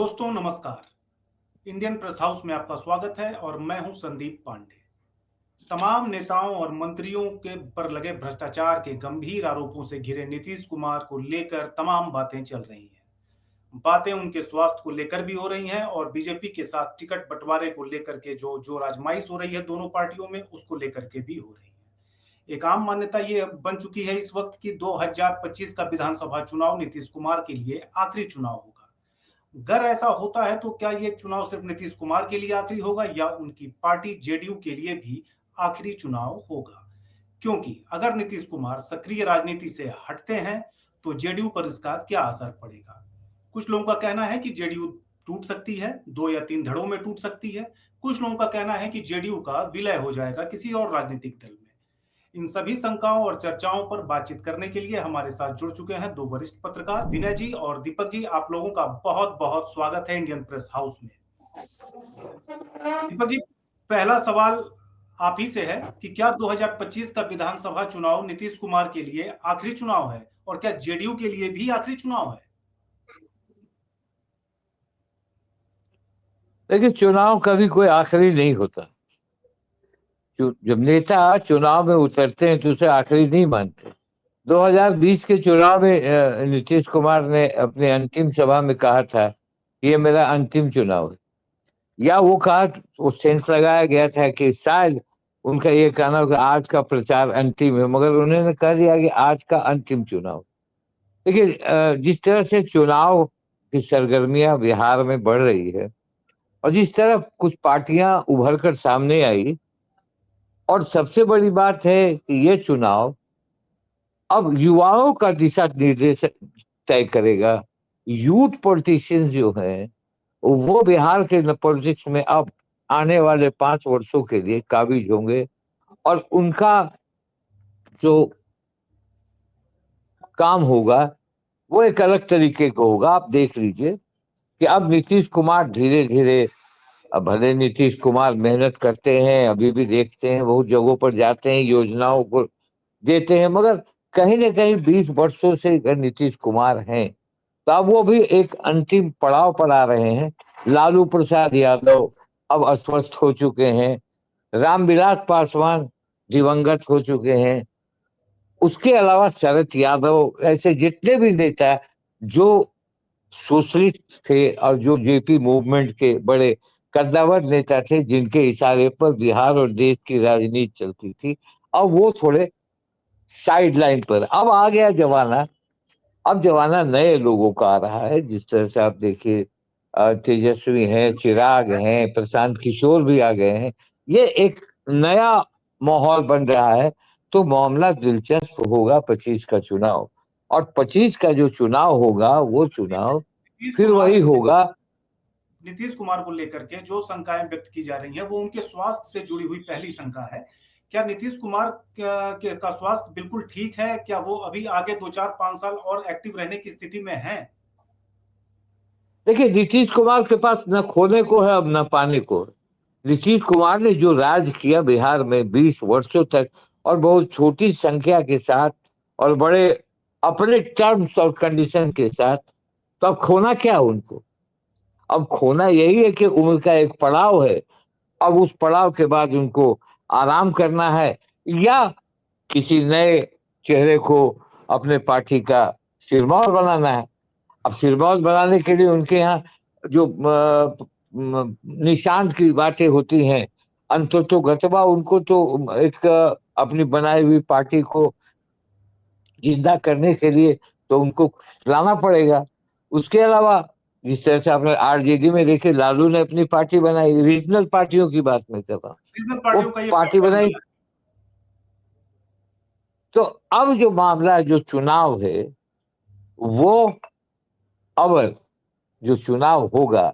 दोस्तों नमस्कार। Indian press house में आपका स्वागत है और मैं हूं संदीप पांडे। तमाम नेताओं और मंत्रियों के पर लगे भ्रष्टाचार के गंभीर आरोपों से घिरे नीतीश कुमार को लेकर तमाम बातें चल रही हैं। बातें उनके स्वास्थ्य को लेकर भी हो रही हैं और बीजेपी के साथ टिकट बंटवारे को लेकर के जो जो आजमाइश हो रही है दोनों पार्टियों में, उसको लेकर के भी हो रही है। एक आम मान्यता ये बन चुकी है इस वक्त कि 2025 का विधानसभा चुनाव नीतीश कुमार के लिए आखिरी चुनाव होगा। अगर ऐसा होता है तो क्या ये चुनाव सिर्फ नीतीश कुमार के लिए आखिरी होगा या उनकी पार्टी जेडीयू के लिए भी आखिरी चुनाव होगा? क्योंकि अगर नीतीश कुमार सक्रिय राजनीति से हटते हैं तो जेडीयू पर इसका क्या असर पड़ेगा? कुछ लोगों का कहना है कि जेडीयू टूट सकती है, 2 या 3 धड़ों में टूट सकती है। कुछ लोगों का कहना है कि जेडीयू का विलय हो जाएगा किसी और राजनीतिक दल में। इन सभी शंकाओं और चर्चाओं पर बातचीत करने के लिए हमारे साथ जुड़ चुके हैं 2 वरिष्ठ पत्रकार विनय जी और दीपक जी। आप लोगों का बहुत बहुत स्वागत है इंडियन प्रेस हाउस में। दीपक जी, पहला सवाल आप ही से है कि क्या 2025 का विधानसभा चुनाव नीतीश कुमार के लिए आखिरी चुनाव है और क्या जेडीयू के लिए भी आखिरी चुनाव है? देखिए, चुनाव कभी कोई आखिरी नहीं होता। जब नेता चुनाव में उतरते हैं तो उसे आखिरी नहीं मानते। 2020 के चुनाव में नीतीश कुमार ने अपने अंतिम सभा में कहा था, ये मेरा अंतिम चुनाव है। या वो कहा, वो सेंस लगाया गया था कि शायद उनका ये कहना हो कि आज का प्रचार अंतिम है, मगर उन्होंने कह दिया कि आज का अंतिम चुनाव। देखिए, जिस तरह से चुनाव की सरगर्मियां बिहार में बढ़ रही है और जिस तरह कुछ पार्टियां उभर कर सामने आई, और सबसे बड़ी बात है कि ये चुनाव अब युवाओं का दिशा निर्देश तय करेगा। यूथ पॉलिटिशियंस जो हैं वो बिहार के पॉलिटिक्स में अब आने वाले 5 वर्षों के लिए काबिज होंगे, और उनका जो काम होगा वो एक अलग तरीके का होगा। आप देख लीजिए कि अब नीतीश कुमार धीरे धीरे, अब भले नीतीश कुमार मेहनत करते हैं, अभी भी देखते हैं बहुत जगहों पर जाते हैं, योजनाओं को देते हैं, मगर कहीं ना कहीं 20 वर्षों से अगर नीतीश कुमार हैं तो अब वो भी एक अंतिम पड़ाव पर आ रहे हैं। लालू प्रसाद यादव अब अस्वस्थ हो चुके हैं, रामविलास पासवान दिवंगत हो चुके हैं, उसके अलावा शरद यादव, ऐसे जितने भी नेता जो सोशलिस्ट थे और जो जेपी मूवमेंट के बड़े कद्दावर नेता थे, जिनके इशारे पर बिहार और देश की राजनीति चलती थी, अब वो थोड़े साइड लाइन पर। अब आ गया जमाना, अब जमाना नए लोगों का आ रहा है। जिस तरह से आप देखिए, तेजस्वी हैं, चिराग हैं, प्रशांत किशोर भी आ गए हैं। ये एक नया माहौल बन रहा है। तो मामला दिलचस्प होगा 25 का चुनाव, और 25 का जो चुनाव होगा वो चुनाव नीतीश फिर कुमार वही को होगा। नीतीश कुमार को लेकर के जो शंकाएं व्यक्त की जा रही हैं वो उनके स्वास्थ्य से जुड़ी हुई पहली शंका है। क्या नीतीश कुमार का स्वास्थ्य बिल्कुल ठीक है? क्या वो अभी आगे 2 4 5 साल और एक्टिव रहने की स्थिति में हैं? देखिए, नीतीश कुमार के पास न खोने को है, अब न पाने को है। नीतीश कुमार ने जो राज किया बिहार में 20 वर्षों तक, और बहुत छोटी संख्या के साथ, और बड़े अपने टर्म्स और कंडीशन के साथ, तो अब खोना क्या उनको? अब खोना यही है कि उम्र का एक पड़ाव है। अब उस पड़ाव के बाद उनको आराम करना है, या किसी नए चेहरे को अपने पार्टी का सिरमौर बनाना है। अब सिरमौर बनाने के लिए उनके यहाँ जो निशांत की बातें होती हैं, अंततो गतवा उनको तो एक अपनी बनाई हुई पार्टी को जिंदा करने के लिए तो उनको लाना पड़ेगा। उसके अलावा जिस तरह से आपने आरजेडी में देखे, लालू ने अपनी पार्टी बनाई, रीजनल पार्टियों की बात मैं कर रहा हूँ, रीजनल वो पार्टियों का ये पार्टी पैटर्न बनाई। बना तो अब जो मामला, जो चुनाव है, वो अब जो चुनाव होगा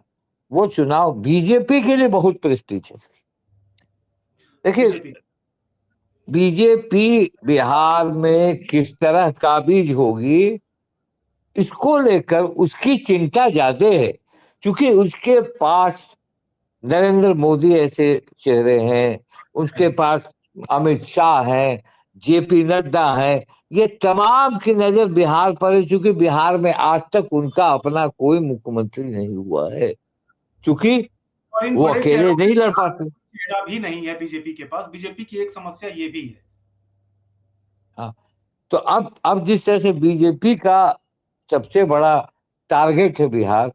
वो चुनाव बीजेपी के लिए बहुत प्रेस्टीज है। देखिए, बीजेपी। बीजेपी बिहार में किस तरह काबिज होगी, इसको लेकर उसकी चिंता ज्यादा है, क्योंकि उसके पास नरेंद्र मोदी ऐसे चेहरे हैं, उसके पास अमित शाह हैं, जेपी नड्डा है, ये तमाम की नजर बिहार पर है, क्योंकि बिहार में आज तक उनका अपना कोई मुख्यमंत्री नहीं हुआ है, क्योंकि और इन वो बड़े अकेले चेहरों के नहीं लड़ साथ पाते। चेहरा भी नहीं है बीजेपी के पास। बीजेपी की एक समस्या ये भी है। हाँ, तो अब जिस तरह से बीजेपी का सबसे बड़ा टारगेट है बिहार,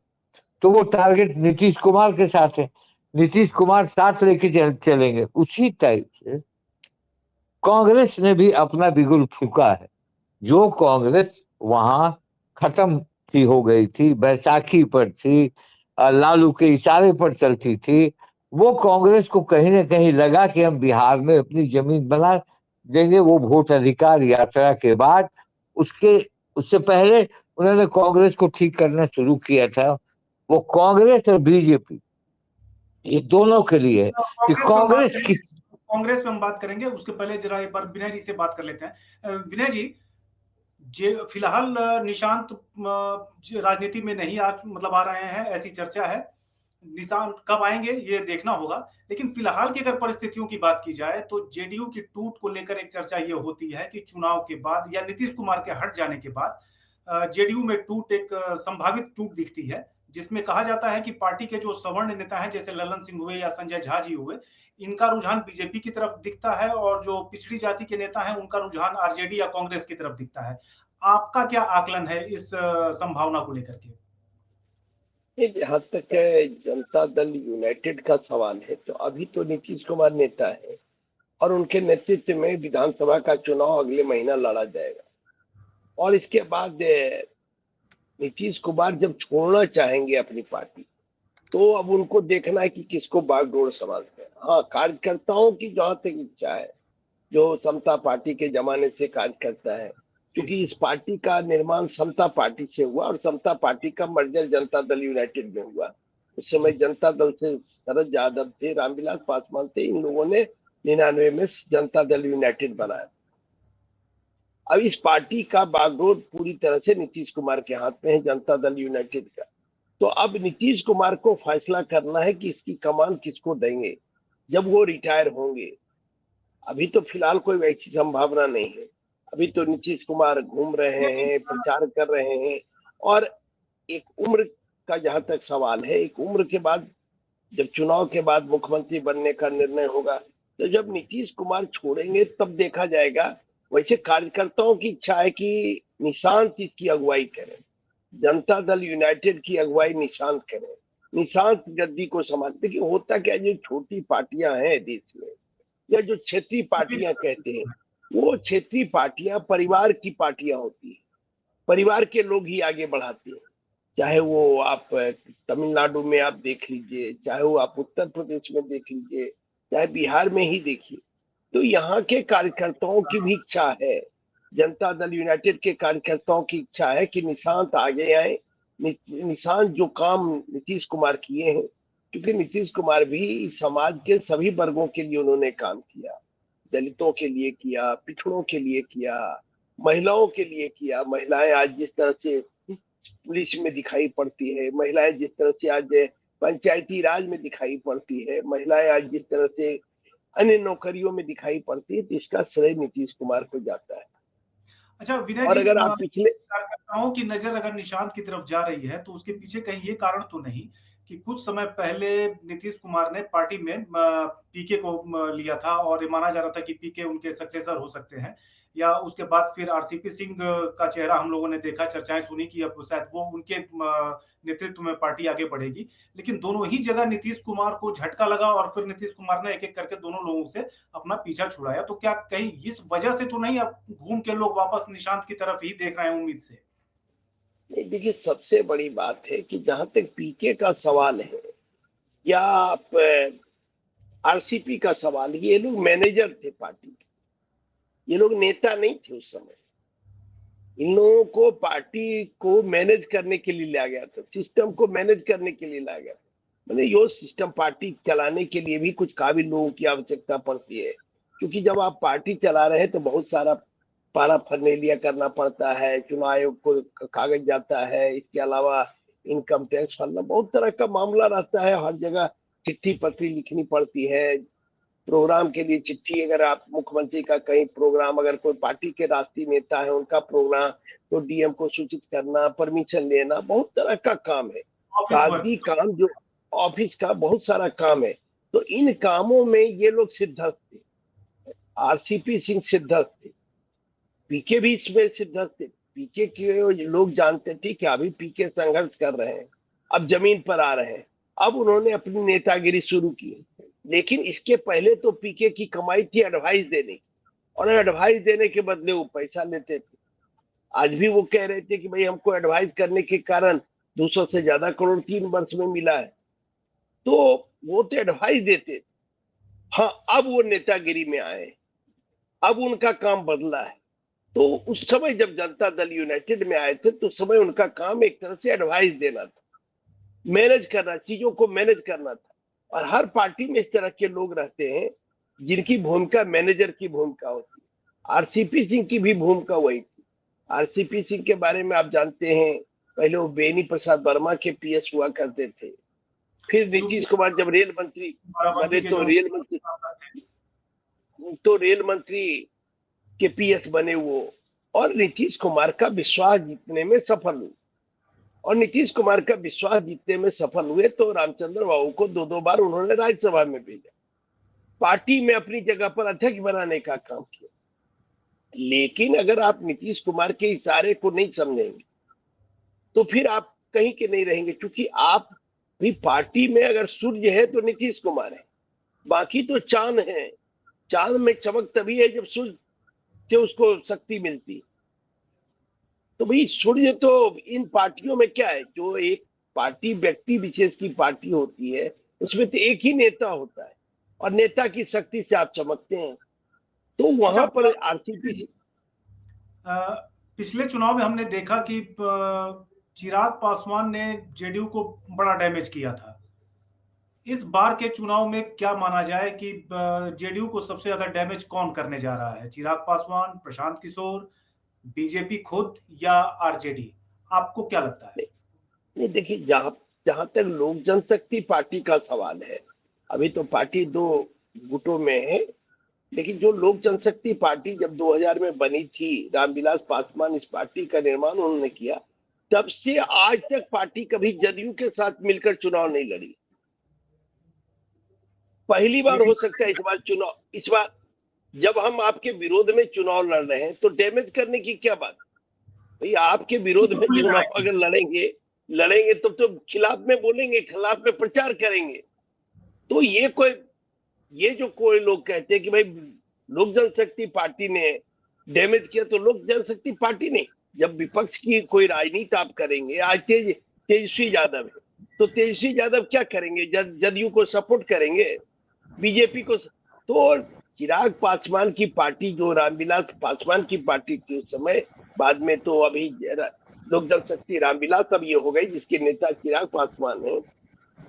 तो वो टारगेट नीतीश कुमार के साथ है। नीतीश कुमार साथ लेके चलेंगे। उसी टाइप से कांग्रेस ने भी अपना बिगुल फूका है। जो कांग्रेस वहां खत्म थी, हो गई थी, बैसाखी पर थी, लालू के इशारे पर चलती थी, वो कांग्रेस को कहीं ना कहीं लगा कि हम बिहार में अपनी जमीन बना देंगे। वो वोट अधिकार यात्रा के बाद, उसके उससे पहले उन्होंने कांग्रेस को ठीक करना शुरू किया था। वो कांग्रेस और बीजेपी, ये दोनों के लिए है कि कांग्रेस पे हम बात कांग्रेस की। करेंगे। कांग्रेस पे हम बात करेंगे, उसके पहले जरा एक बार विनय जी से बात कर लेते हैं। विनय जी, जे फिलहाल निशांत राजनीति में नहीं आ मतलब आ रहे हैं, ऐसी चर्चा है। निशांत कब आएंगे ये देखना होगा। लेकिन फिलहाल की अगर परिस्थितियों की बात की जाए तो जेडीयू की टूट को लेकर एक चर्चा ये होती है कि चुनाव के बाद या नीतीश कुमार के हट जाने के बाद जेडीयू में टूट एक संभावित टूट दिखती है, जिसमें कहा जाता है कि पार्टी के जो सवर्ण नेता हैं जैसे ललन सिंह हुए या संजय झा जी हुए, इनका रुझान बीजेपी की तरफ दिखता है, और जो पिछड़ी जाति के नेता हैं उनका रुझान आरजेडी या कांग्रेस की तरफ दिखता है। आपका क्या आकलन है इस संभावना को लेकर के? जहां तक जनता दल यूनाइटेड का सवाल है, तो अभी तो नीतीश कुमार नेता है और उनके नेतृत्व में विधानसभा का चुनाव अगले महीना लड़ा जाएगा। और इसके बाद नीतीश कुमार जब छोड़ना चाहेंगे अपनी पार्टी, तो अब उनको देखना है कि किसको बागडोर संभालते हैं। हाँ, कार्यकर्ताओं की जहां तक इच्छा है, जो समता पार्टी के जमाने से कार्य करता है, क्योंकि इस पार्टी का निर्माण समता पार्टी से हुआ और समता पार्टी का मर्जर जनता दल यूनाइटेड में हुआ। उस समय जनता दल से शरद यादव थे, रामविलास पासवान थे, इन लोगों ने 99 में जनता दल यूनाइटेड बनाया। अब इस पार्टी का बागडोर पूरी तरह से नीतीश कुमार के हाथ में है, जनता दल यूनाइटेड का। तो अब नीतीश कुमार को फैसला करना है कि इसकी कमान किसको देंगे जब वो रिटायर होंगे। अभी तो फिलहाल कोई वैसी संभावना नहीं है। अभी तो नीतीश कुमार घूम रहे हैं, प्रचार कर रहे हैं। और एक उम्र का जहां तक सवाल है, एक उम्र के बाद जब चुनाव के बाद मुख्यमंत्री बनने का निर्णय होगा, तो जब नीतीश कुमार छोड़ेंगे तब देखा जाएगा। वैसे कार्यकर्ताओं की इच्छा है कि निशांत इसकी अगुवाई करें, जनता दल यूनाइटेड की अगुवाई निशांत करें, निशांत गद्दी को संभालते। कि होता क्या, जो छोटी पार्टियां हैं देश में या जो क्षेत्रीय पार्टियां कहते हैं, वो क्षेत्रीय पार्टियां परिवार की पार्टियां होती है। परिवार के लोग ही आगे बढ़ाते हैं। चाहे वो आप तमिलनाडु में आप देख लीजिए, चाहे वो आप उत्तर प्रदेश में देख लीजिए, चाहे बिहार में ही देखिए। तो यहाँ के कार्यकर्ताओं की भी इच्छा है, जनता दल यूनाइटेड के कार्यकर्ताओं की इच्छा है कि निशांत आगे आए। निशांत जो काम नीतीश कुमार किए हैं, क्योंकि नीतीश कुमार भी समाज के सभी वर्गों के लिए उन्होंने काम किया। दलितों के लिए किया, पिछड़ों के लिए किया, महिलाओं के लिए किया। महिलाएं आज जिस तरह से पुलिस में दिखाई पड़ती है, महिलाएं जिस तरह से आज पंचायती राज में दिखाई पड़ती है, महिलाएं आज जिस तरह से अन्य नौकरियों में दिखाई पड़ती है, तो इसका श्रेय नीतीश कुमार को जाता है। अच्छा विनय और जी, अगर आप पिछले कार्यकर्ताओं की नजर अगर निशांत की तरफ जा रही है तो उसके पीछे कहीं ये कारण तो नहीं कि कुछ समय पहले नीतीश कुमार ने पार्टी में पीके को लिया था और ये माना जा रहा था कि पीके उनके सक्सेसर हो सकते हैं, या उसके बाद फिर आरसीपी सिंह का चेहरा हम लोगों ने देखा, चर्चाएं सुनी कि अब शायद वो उनके नेतृत्व में पार्टी आगे बढ़ेगी। लेकिन दोनों ही जगह नीतीश कुमार को झटका लगा और फिर नीतीश कुमार ने एक एक करके दोनों लोगों से अपना पीछा छुड़ाया। तो क्या कहीं इस वजह से तो नहीं अब घूम के लोग वापस निशांत की तरफ ही देख रहे हैं उम्मीद से? देखिए, सबसे बड़ी बात है कि जहां तक पीके का सवाल है या आप आरसीपी का सवाल, ये लोग मैनेजर थे पार्टी के, ये लोग नेता नहीं थे उस समय। इन लोगों को पार्टी को मैनेज करने के लिए लाया गया था, सिस्टम को मैनेज करने के लिए लाया गया था। मैंने यो सिस्टम पार्टी चलाने के लिए भी कुछ काबिल लोगों की आवश्यकता पड़ती है, क्योंकि जब आप पार्टी चला रहे हैं तो बहुत सारा पारा फरनेलिया करना पड़ता है, चुनाव आयोग को कागज जाता है, इसके अलावा इनकम टैक्स भरना, बहुत तरह का मामला रहता है। हर जगह चिट्ठी पत्री लिखनी पड़ती है, प्रोग्राम के लिए चिट्ठी, अगर आप मुख्यमंत्री का कहीं प्रोग्राम, अगर कोई पार्टी के राष्ट्रीय नेता है उनका प्रोग्राम, तो डीएम को सूचित करना, परमिशन लेना, बहुत तरह का काम है। ऑफिस कागजी वर्क। काम, जो ऑफिस का बहुत सारा काम है। तो इन कामों में ये लोग सिद्धस्त थे। आरसीपी सिंह सिद्धस्त थे, पीके भी इसमें सिद्धस्त थे। पीके के लोग जानते थे कि अभी पीके संघर्ष कर रहे हैं, अब जमीन पर आ रहे हैं, अब उन्होंने अपनी नेतागिरी शुरू की। लेकिन इसके पहले तो पीके की कमाई थी एडवाइस देने की, और एडवाइस देने के बदले वो पैसा लेते थे। आज भी वो कह रहे थे कि भाई हमको एडवाइस करने के कारण 200 से ज्यादा करोड़ 3 वर्ष में मिला है। तो वो तो एडवाइस देते थे। हाँ, अब वो नेतागिरी में आए, अब उनका काम बदला है। तो उस समय जब जनता दल यूनाइटेड में आए थे, तो उस समय उनका काम एक तरह से एडवाइस देना था, मैनेज करना, चीजों को मैनेज करना था। और हर पार्टी में इस तरह के लोग रहते हैं जिनकी भूमिका मैनेजर की भूमिका होती है। आरसीपी सिंह की भी भूमिका वही थी। आरसीपी सिंह के बारे में आप जानते हैं, पहले वो बेनी प्रसाद वर्मा के पीएस हुआ करते थे। फिर नीतीश कुमार जब रेल मंत्री बने तो रेल मंत्री के पीएस बने वो, और नीतीश कुमार का विश्वास जीतने में सफल हुए। और नीतीश कुमार का विश्वास जीतने में सफल हुए तो रामचंद्र बाबू को 2 बार उन्होंने राज्यसभा में भेजा, पार्टी में अपनी जगह पर अध्यक्ष बनाने का काम किया। लेकिन अगर आप नीतीश कुमार के इशारे को नहीं समझेंगे तो फिर आप कहीं के नहीं रहेंगे, क्योंकि आप भी पार्टी में अगर सूर्य है तो नीतीश कुमार है, बाकी तो चांद है। चांद में चमक तभी है जब सूर्य से उसको शक्ति मिलती। तो भाई सूर्य तो इन पार्टियों में क्या है, जो एक पार्टी व्यक्ति विशेष की पार्टी होती है उसमें तो एक ही नेता होता है, और नेता की शक्ति से आप चमकते हैं। तो वहां पर आरसीपी पिछले चुनाव में हमने देखा कि चिराग पासवान ने जेडीयू को बड़ा डैमेज किया था। इस बार के चुनाव में क्या माना जाए कि जेडीयू को सबसे ज्यादा डैमेज कौन करने जा रहा है? चिराग पासवान, प्रशांत किशोर, बीजेपी खुद या आरजेडी? आपको क्या लगता है? नहीं, देखिए, जहां तक लोक जनशक्ति पार्टी का सवाल है, अभी तो पार्टी 2 गुटों में है। लेकिन जो लोक जनशक्ति पार्टी जब 2000 में बनी थी, रामविलास पासवान इस पार्टी का निर्माण उन्होंने किया, तब से आज तक पार्टी कभी जदयू के साथ मिलकर चुनाव नहीं लड़ी। पहली बार हो सकता है इस बार जब हम आपके विरोध में चुनाव लड़ रहे हैं तो डैमेज करने की क्या बात भाई? आपके विरोध में चुनाव अगर लड़ेंगे तो खिलाफ में बोलेंगे, खिलाफ में प्रचार करेंगे। तो ये जो कोई लोग कहते हैं कि भाई लोक जनशक्ति पार्टी ने डैमेज किया, तो लोक जनशक्ति पार्टी नहीं। जब विपक्ष की कोई राजनीति आप करेंगे, आज तेजस्वी यादव है, तो तेजस्वी यादव क्या करेंगे? जदयू को सपोर्ट करेंगे, बीजेपी को। तो चिराग पासवान की पार्टी, जो रामविलास पासवान की पार्टी थी उस समय, बाद में तो अभी लोक जनशक्ति रामविलास अब ये हो गई जिसके नेता चिराग पासवान है।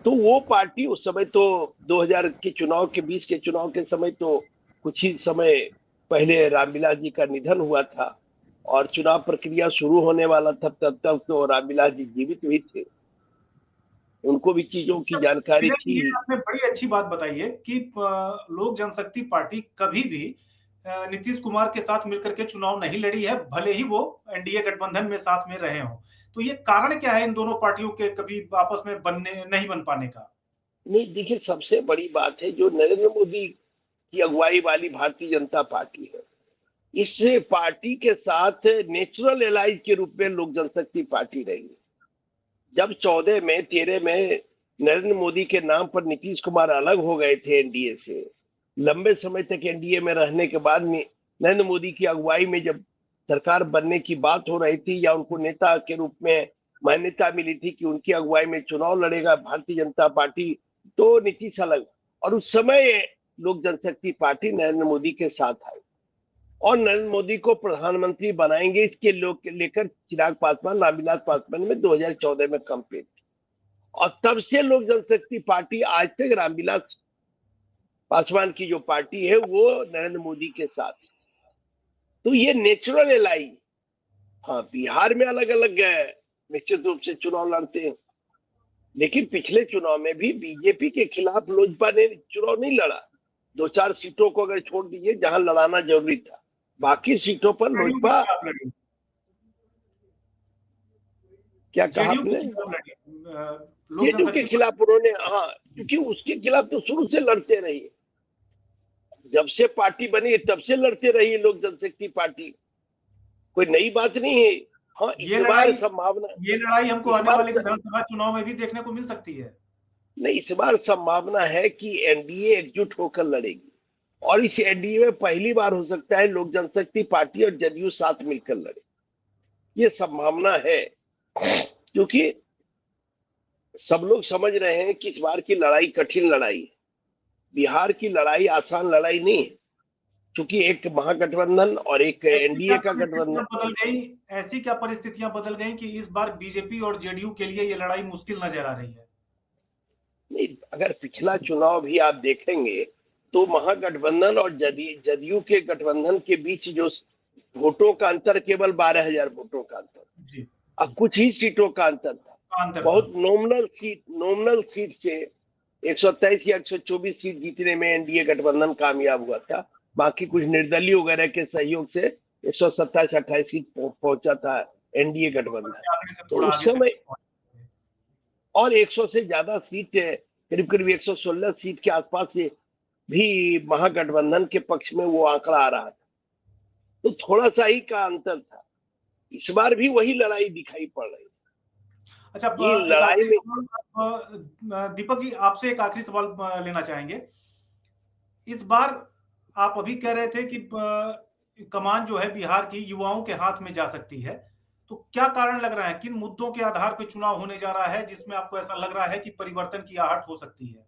तो वो पार्टी उस समय तो 2000 के चुनाव के 20 के चुनाव के समय तो कुछ ही समय पहले रामविलास जी का निधन हुआ था और चुनाव प्रक्रिया शुरू होने वाला था, तब तक तो रामविलास जी जीवित भी थे, उनको भी चीजों की जानकारी थी। ये आपने बड़ी अच्छी बात बताई है कि लोक जनशक्ति पार्टी कभी भी नीतीश कुमार के साथ मिलकर के चुनाव नहीं लड़ी है, भले ही वो एनडीए गठबंधन में साथ में रहे हों। तो ये कारण क्या है इन दोनों पार्टियों के कभी आपस में नहीं बन पाने का? नहीं, देखिए, सबसे बड़ी बात है जो नरेंद्र मोदी की अगुवाई वाली भारतीय जनता पार्टी है, इस पार्टी के साथ नेचुरल एलाइज के रूप में लोक जनशक्ति पार्टी रही। जब 13 में नरेंद्र मोदी के नाम पर नीतीश कुमार अलग हो गए थे एनडीए से, लंबे समय तक एनडीए में रहने के बाद नरेंद्र मोदी की अगुवाई में जब सरकार बनने की बात हो रही थी, या उनको नेता के रूप में मान्यता मिली थी कि उनकी अगुवाई में चुनाव लड़ेगा भारतीय जनता पार्टी, तो नीतीश अलग। और उस समय लोक जनशक्ति पार्टी नरेंद्र मोदी के साथ आई और नरेंद्र मोदी को प्रधानमंत्री बनाएंगे इसके लेकर चिराग पासवान रामविलास पासवान में 2014 में कैंपेन की। और तब से लोक जनशक्ति पार्टी आज तक रामविलास पासवान की जो पार्टी है वो नरेंद्र मोदी के साथ। तो ये नेचुरल एलाई। हाँ, बिहार में अलग अलग निश्चित रूप से चुनाव लड़ते हैं, लेकिन पिछले चुनाव में भी बीजेपी के खिलाफ लोजपा ने चुनाव नहीं लड़ा, 2-4 सीटों को अगर छोड़ दीजिए जहां लड़ाना जरूरी था, बाकी सीटों पर जेडीयू के लोजपा खिलाफ लड़ी, क्या कहा जेडीयू के आपने? खिलाफ लड़ी, लोक जेडीयू के जनशक्ति खिलाफ उन्होंने, हाँ, क्योंकि उसके खिलाफ तो शुरू से लड़ते रही, जब से पार्टी बनी तब से लड़ते रही लोक जनशक्ति पार्टी, कोई नई बात नहीं है। हाँ, ये इस बार लड़ाई संभावना, ये लड़ाई हमको इस आने बार वाले विधानसभा चुनाव में भी देखने को मिल सकती है। नहीं, इस बार संभावना है कि एनडीए एकजुट होकर लड़ेगी, और इस एनडीए में पहली बार हो सकता है लोक जनशक्ति पार्टी और जदयू साथ मिलकर लड़े, ये संभावना है, क्योंकि सब लोग समझ रहे हैं कि इस बार की लड़ाई कठिन लड़ाई है। बिहार की लड़ाई आसान लड़ाई नहीं है, क्योंकि एक महागठबंधन और एक एनडीए का गठबंधन। ऐसी क्या परिस्थितियां बदल गई कि इस बार बीजेपी और जेडीयू के लिए ये लड़ाई मुश्किल नजर आ रही है? नहीं, अगर पिछला चुनाव भी आप देखेंगे तो महागठबंधन और जदयू के गठबंधन के बीच जो वोटों का अंतर केवल 12,000 वोटों का अंतर जी, अब कुछ ही सीटों का अंतर था, बहुत नॉमिनल सीट से 123 या 124 सीट जीतने में एनडीए गठबंधन कामयाब हुआ था, बाकी कुछ निर्दलीय वगैरह के सहयोग से 127-28 सीट पहुंचा था एनडीए गठबंधन। तो उस समय और 100 से ज्यादा सीट, करीब करीब 116 सीट के आसपास से भी महागठबंधन के पक्ष में वो आंकड़ा आ रहा था, तो थोड़ा सा ही का अंतर था। इस बार भी वही लड़ाई दिखाई पड़ रही है। अच्छा, ये लड़ाई में दीपक जी आपसे एक आखिरी सवाल लेना चाहेंगे। इस बार आप अभी कह रहे थे कि कमान जो है बिहार की युवाओं के हाथ में जा सकती है, तो क्या कारण लग रहा है, किन मुद्दों के आधार पर चुनाव होने जा रहा है जिसमें आपको ऐसा लग रहा है कि परिवर्तन की आहट हो सकती है?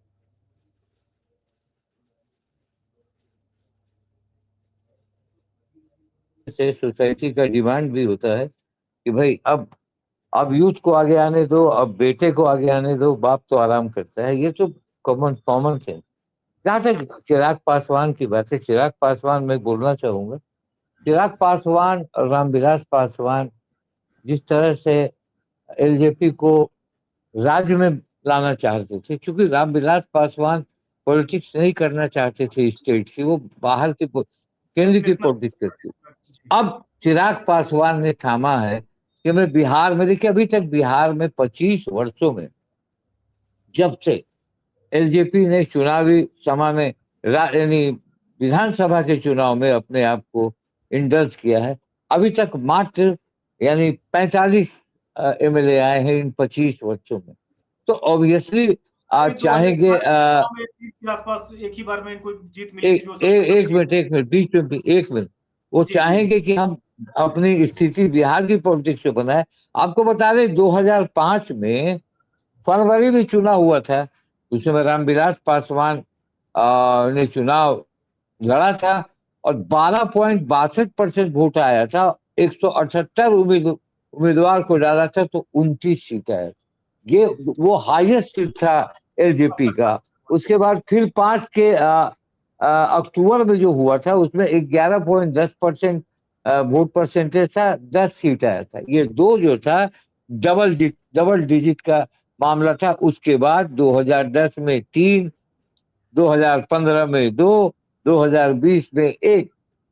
से सोसाइटी का डिमांड भी होता है कि भाई अब यूथ को आगे आने दो, अब बेटे को आगे आने दो, बाप तो आराम करता है। ये तो कॉमन सेंस। जहाँ तक चिराग पासवान की बात है, चिराग पासवान मैं बोलना चाहूंगा, चिराग पासवान और रामविलास पासवान जिस तरह से एलजेपी को राज्य में लाना चाहते थे, क्योंकि रामविलास पासवान पॉलिटिक्स नहीं करना चाहते थे स्टेट की, वो बाहर की केंद्र की पॉलिटिक्स करती। अब चिराग पासवान ने थामा है कि मैं बिहार में, देखिए अभी तक बिहार में 25 वर्षों में जब से एलजेपी ने चुनावी समय में यानी विधानसभा के चुनाव में अपने आप को इंडल्ज किया है, अभी तक मात्र यानी 45 एमएलए आए हैं इन 25 वर्षों में। तो ऑब्वियसली चाहेंगे के आसपास एक ही बार में इनको जीत मिली थी, जो एक मिनट बीच में एक मिनट, वो चाहेंगे कि हम अपनी स्थिति बिहार की पॉलिटिक्स से बनाए। आपको बता दें 2005 में फरवरी में चुनाव हुआ था, उसमें रामविलास पासवान ने चुनाव लड़ा था और 12.62% वोट आया था। 178 उम्मीदवार को डाला था तो 29 सीट आया। ये वो हाईएस्ट सीट था एलजेपी का। उसके बाद फिर 5 के अक्टूबर में जो हुआ था उसमें 11.10% वोट परसेंटेज था, 10 सीट आया था। ये दो जो था डबल डिजिट का मामला था। उसके बाद 2010 में 3, 2015 में 2, 2020 में 1,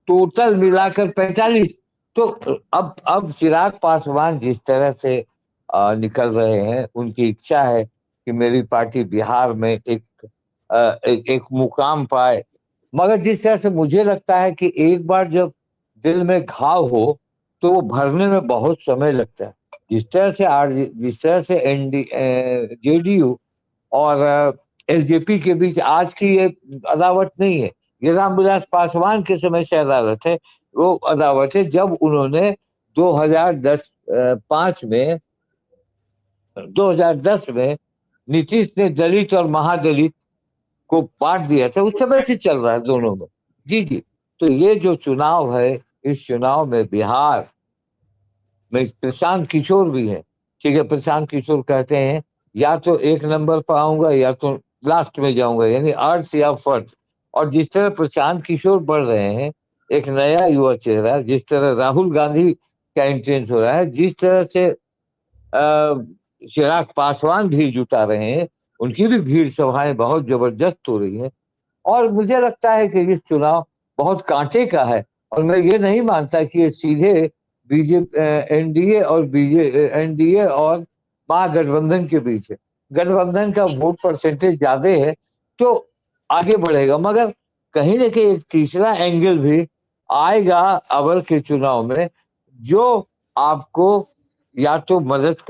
टोटल मिलाकर 45। तो अब चिराग पासवान जिस तरह से निकल रहे हैं, उनकी इच्छा है कि मेरी पार्टी बिहार में एक मुकाम पाए, मगर जिस तरह से मुझे लगता है कि एक बार जब दिल में घाव हो तो वो भरने में बहुत समय लगता है। जिस तरह से जेडीयू और एलजेपी के बीच आज की ये अदावत नहीं है, ये रामविलास पासवान के समय से अदालत है। वो अदावत है जब उन्होंने 2010 में नीतीश ने दलित और महादलित को बांट दिया था, उस समय से चल रहा है दोनों में। जी जी, तो ये जो चुनाव है, इस चुनाव में बिहार में प्रशांत किशोर भी है। ठीक है, प्रशांत किशोर कहते हैं या तो 1 नंबर पर आऊंगा या तो लास्ट में जाऊंगा, यानी अर्थ या फर्थ। और जिस तरह प्रशांत किशोर बढ़ रहे हैं, एक नया युवा चेहरा, जिस तरह राहुल गांधी का एंट्रेंस हो रहा है, जिस तरह से चिराग पासवान भी जुटा रहे हैं, उनकी भी भीड़ सभाएं बहुत जबरदस्त हो रही है। और मुझे लगता है कि ये चुनाव बहुत कांटे का है, और मैं ये नहीं मानता कि ये सीधे बीजेपी एनडीए और महागठबंधन के बीच है। गठबंधन का वोट परसेंटेज ज्यादा है तो आगे बढ़ेगा, मगर कहीं ना कहीं एक तीसरा एंगल भी आएगा अबर के चुनाव में, जो आपको या तो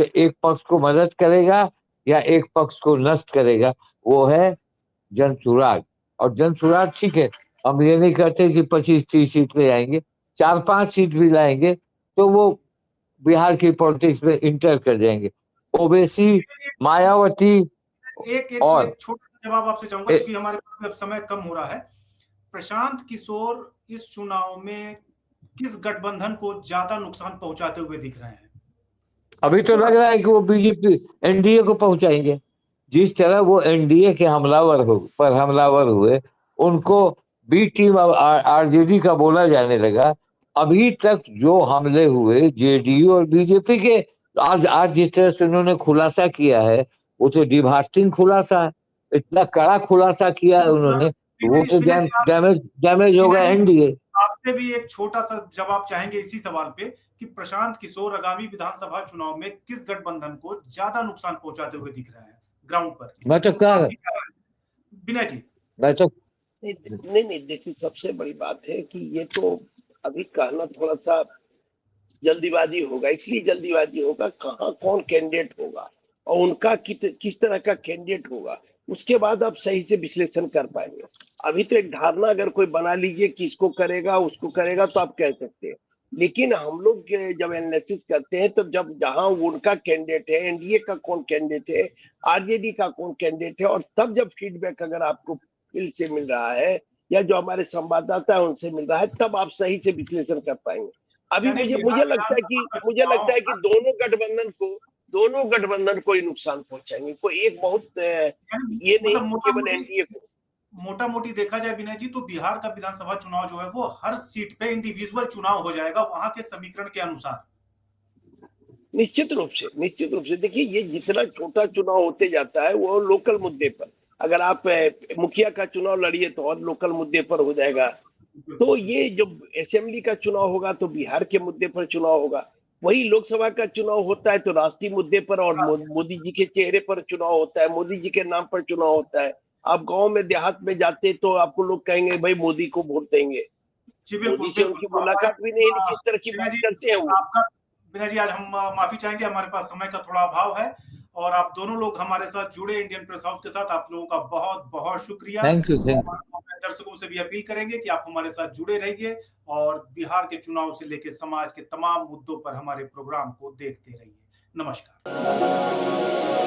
एक पक्ष को मदद करेगा या एक पक्ष को नष्ट करेगा। वो है जनसुराज। और जनसुराज ठीक है, हम ये नहीं कहते कि 25-30 सीट ले आएंगे, 4-5 सीट भी लाएंगे तो वो बिहार की पॉलिटिक्स में इंटर कर जाएंगे। ओवैसी, मायावती और एक छोटा सा जवाब आपसे चाहूंगा, क्योंकि हमारे पास अब समय कम हो रहा है। प्रशांत किशोर इस चुनाव में किस गठबंधन को ज्यादा नुकसान पहुंचाते हुए दिख रहे हैं? अभी तो लग रहा है कि वो बीजेपी एनडीए को पहुंचाएंगे। जिस तरह वो एनडीए के हमलावर हुए, उनको बी टीम आरजेडी का बोला जाने लगा। अभी तक जो हमले हुए जेडीयू और बीजेपी के, आज जिस तरह से उन्होंने खुलासा किया है, वो तो डिवास्टिंग खुलासा है। इतना कड़ा खुलासा किया है उन्होंने, वो तो डैमेज होगा एनडीए। आपसे भी एक छोटा सा जवाब चाहेंगे इसी सवाल पे कि प्रशांत किशोर आगामी विधानसभा चुनाव में किस गठबंधन को ज्यादा नुकसान पहुंचाते हुए दिख रहे हैं ग्राउंड पर? मैं तो क्या विनय जी। मैं तो नहीं, देखिए सबसे बड़ी बात है कि ये तो अभी कहना थोड़ा सा जल्दीबाजी होगा। इसलिए जल्दीबाजी होगा, कहाँ कौन कैंडिडेट होगा और उनका किस तरह का कैंडिडेट होगा, उसके बाद आप सही से विश्लेषण कर पाएंगे। अभी तो एक धारणा अगर कोई बना लीजिए कि इसको करेगा उसको करेगा तो आप कह सकते हैं, लेकिन हम लोग जब एनालिसिस करते हैं तो जब जहां उनका कैंडिडेट है, एनडीए का कौन कैंडिडेट है, आरजेडी का कौन कैंडिडेट है, और तब जब फीडबैक अगर आपको फील्ड से मिल रहा है या जो हमारे संवाददाता है उनसे मिल रहा है, तब आप सही से विश्लेषण कर पाएंगे। अभी मुझे लगता है कि दोनों गठबंधन को ही नुकसान पहुंचाएंगे। कोई एक बहुत ये नहीं केवल एनडीए को। मोटा मोटी देखा जाए विनय जी, तो बिहार का विधानसभा चुनाव जो है वो हर सीट पे इंडिविजुअल चुनाव हो जाएगा वहां के समीकरण के अनुसार। निश्चित रूप से देखिए, ये जितना छोटा चुनाव होते जाता है वो लोकल मुद्दे पर, अगर आप मुखिया का चुनाव लड़िए तो और लोकल मुद्दे पर हो जाएगा। तो ये जो असेंबली का चुनाव होगा तो बिहार के मुद्दे पर चुनाव होगा, वही लोकसभा का चुनाव होता है तो राष्ट्रीय मुद्दे पर और मोदी जी के चेहरे पर चुनाव होता है, मोदी जी के नाम पर चुनाव होता है। आप गांव में देहात में जाते तो आपको लोग कहेंगे भाई मोदी को वोट देंगे। मोदी से उनकी मुलाकात भी नहीं, लेकिन इस तरह की बात करते हैं वो। विनय जी, आज हम माफी चाहेंगे, हमारे पास समय का थोड़ा अभाव है, और आप दोनों लोग हमारे साथ जुड़े इंडियन प्रेस हाउस के साथ, आप लोगों का बहुत बहुत शुक्रिया। Thank you. दर्शकों से भी अपील करेंगे कि आप हमारे साथ जुड़े रहिए और बिहार के चुनाव से लेकर समाज के तमाम मुद्दों पर हमारे प्रोग्राम को देखते रहिए। नमस्कार।